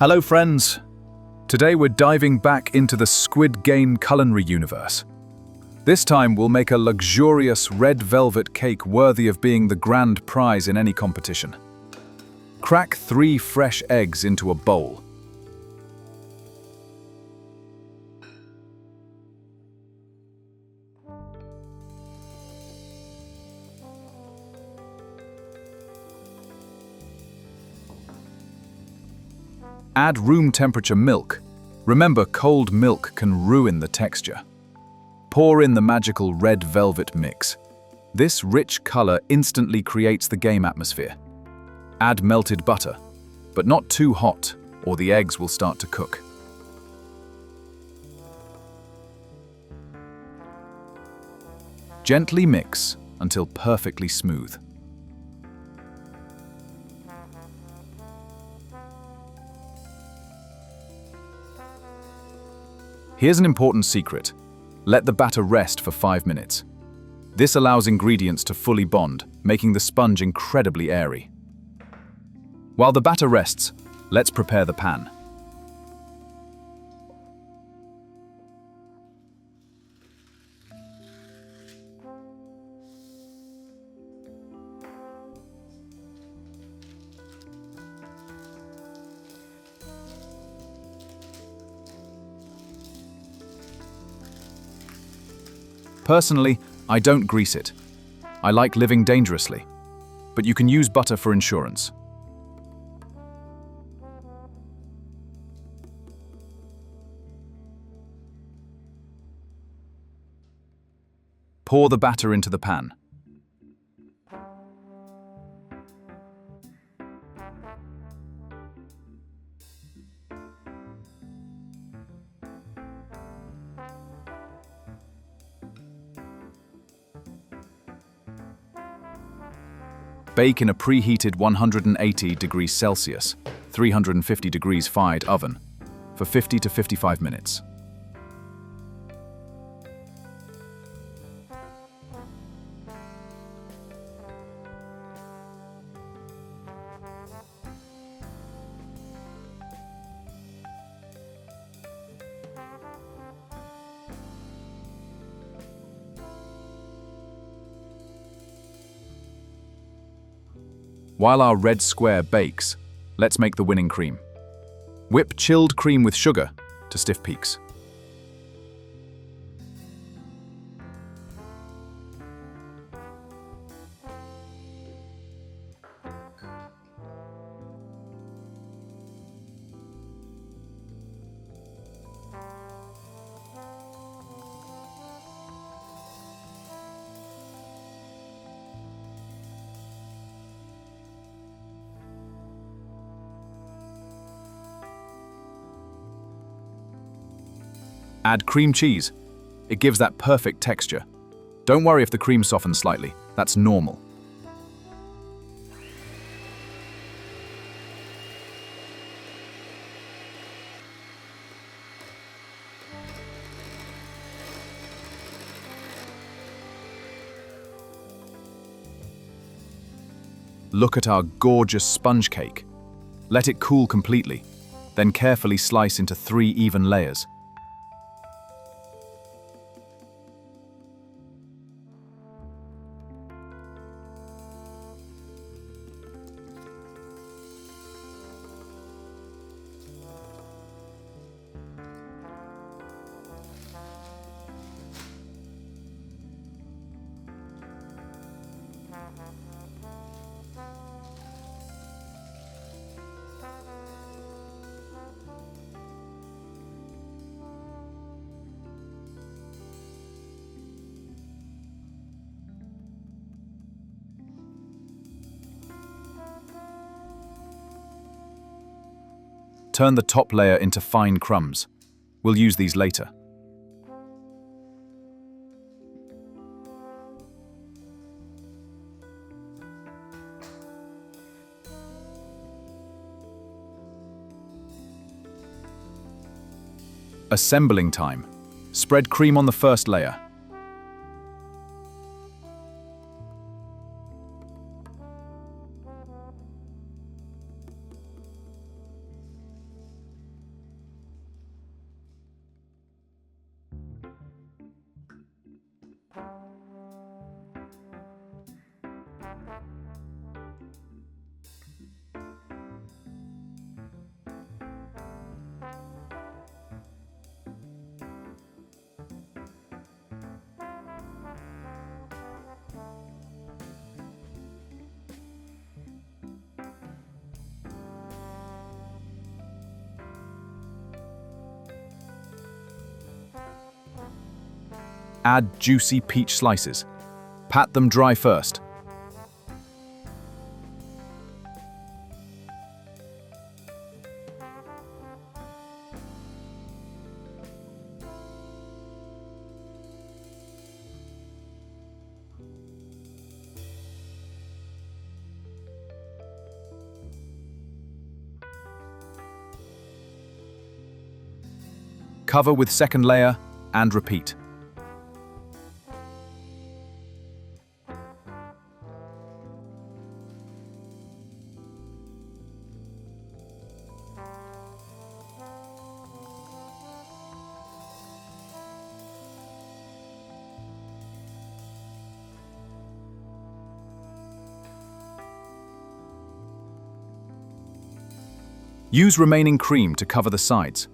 Hello friends! Today we're diving back into the Squid Game culinary universe. This time we'll make a luxurious red velvet cake worthy of being the grand prize in any competition. Crack 3 fresh eggs into a bowl. Add room temperature milk. Remember, cold milk can ruin the texture. Pour in the magical red velvet mix. This rich color instantly creates the game atmosphere. Add melted butter, but not too hot, or the eggs will start to cook. Gently mix until perfectly smooth. Here's an important secret. Let the batter rest for 5 minutes. This allows ingredients to fully bond, making the sponge incredibly airy. While the batter rests, let's prepare the pan. Personally, I don't grease it. I like living dangerously, but you can use butter for insurance. Pour the batter into the pan. Bake in a preheated 180 degrees Celsius, 350 degrees Fahrenheit oven for 50 to 55 minutes. While our red square bakes, let's make the winning cream. Whip chilled cream with sugar to stiff peaks. Add cream cheese. It gives that perfect texture. Don't worry if the cream softens slightly. That's normal. Look at our gorgeous sponge cake. Let it cool completely, then carefully slice into 3 even layers. Turn the top layer into fine crumbs. We'll use these later. Assembling time. Spread cream on the first layer. Add juicy peach slices. Pat them dry first. Cover with second layer and repeat. Use remaining cream to cover the sides.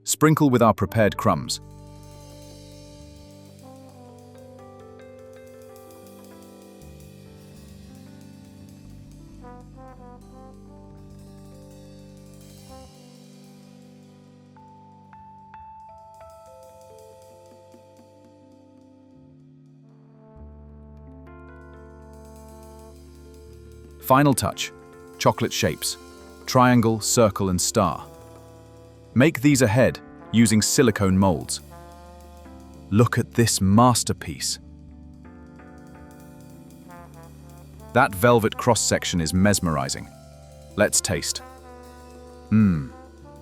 Sprinkle with our prepared crumbs. Final touch, chocolate shapes, triangle, circle, and star. Make these ahead using silicone molds. Look at this masterpiece. That velvet cross-section is mesmerizing. Let's taste.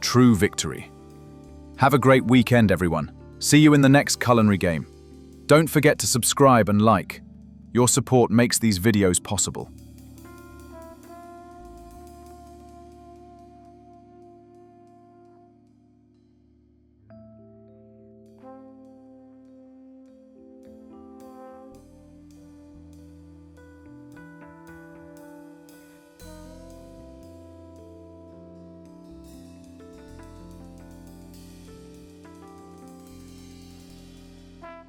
True victory. Have a great weekend, everyone. See you in the next culinary game. Don't forget to subscribe and like. Your support makes these videos possible.